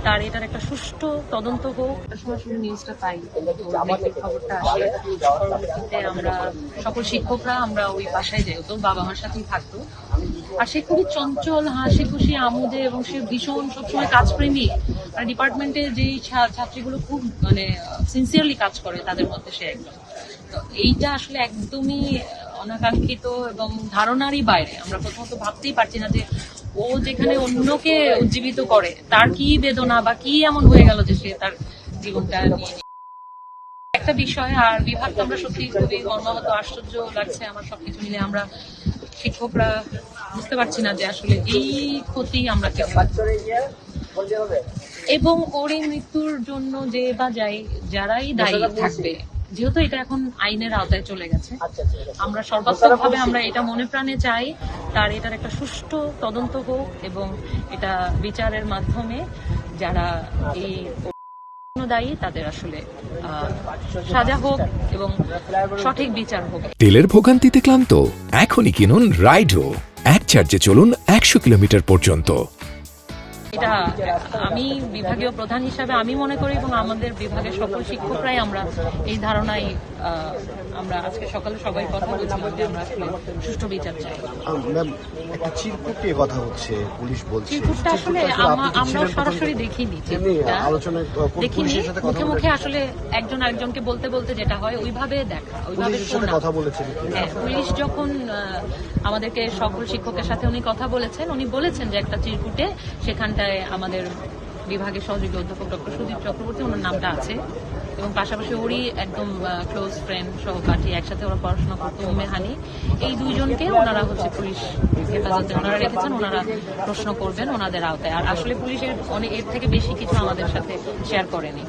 তার এটার একটা সুষ্ঠু তদন্ত হোক। সরাসরি নিউজটা পাই, খবরটা আসে, পরবর্তীতে আমরা সকল শিক্ষকরা আমরা ওই বাসায় যাই, তো বাবা মার সাথেই থাকতো। আর সে খুবই চঞ্চল, হাসি খুশি, আমোদে, এবং সে ভীষণ সবসময় কাজপ্রেমী। আর ডিপার্টমেন্টে যেই ছাত্রীগুলো খুব সিনসিয়ারলি কাজ করে তাদের মধ্যে সে একজন। তো এইটা আসলে একদমই অনাকাঙ্ক্ষিত এবং ধারণারই বাইরে। আমরা প্রথমত ভাবতেই পারছি না যে ও যেখানে অন্যকে উজ্জীবিত করে তার কি বেদনা বা কি এমন হয়ে গেল যে সে তার জীবনটা নিয়ে একটা বিষয়। আর বিভাগ তো আমরা সত্যি খুবই মর্মাহত, আশ্চর্য লাগছে আমার সবকিছু মিলে। আমরা শিক্ষকরা বুঝতে পারছি না যে আসলে এই ক্ষতি আমরা এবং ওর এই মৃত্যুর জন্য যে বা যারাই দায়ী থাকবে, যেহেতু এটা এখন আইনের আওতায় চলে গেছে, আমরা সর্বাত্মকভাবে আমরা এটা মনে প্রাণে চাই তার এটার একটা সুষ্ঠু তদন্ত হোক এবং এটা বিচারের মাধ্যমে যারা এই দায়ী তাদের আসলে সাজা হোক এবং সঠিক বিচার হোক। তেলের ভোগান্তিতে ক্লান্ত? এখনই কিনুন রাইডো, এক চার্জে চলুন 100 কিলোমিটার পর্যন্ত। এটা আমি বিভাগীয় প্রধান হিসাবে আমি মনে করি, এবং আমাদের বিভাগের সকল শিক্ষকরাই আমরা এই ধারণায় আমরা আজকে সকালে সবাই কথা বলছিলাম যে আমরা আসলে সুষ্ঠু বিচার চাই। একটা চিরকুট নিয়ে কথা হচ্ছে, পুলিশ বলছে চিরকুটটা আসলে আমরা সরাসরি দেখিনি, দেখিনি, মুখে মুখে আসলে একজন আরেকজনকে বলতে বলতে যেটা হয় ওইভাবে দেখা, ওইভাবে শোনা। কথা বলেছেন হ্যাঁ, পুলিশ যখন আমাদেরকে সকল শিক্ষকের সাথে উনি কথা বলেছেন, উনি বলেছেন যে একটা চিরকুটে সেখানটায় আমাদের বিভাগের সহযোগী অধ্যাপক ডক্টর সুদীপ চক্রবর্তী, ওনার নামটা আছে, এবং পাশাপাশি ওরই একদম ক্লোজ ফ্রেন্ড, সহপাঠী, একসাথে ওরা পড়াশোনা করতো, মেহানি, এই দুইজনকে ওনারা পুলিশ হেফাজতে ওনারা রেখেছেন। ওনারা প্রশ্ন করবেন ওনাদের আওতায়। আর আসলে পুলিশের এর থেকে বেশি কিছু আমাদের সাথে শেয়ার করেনি।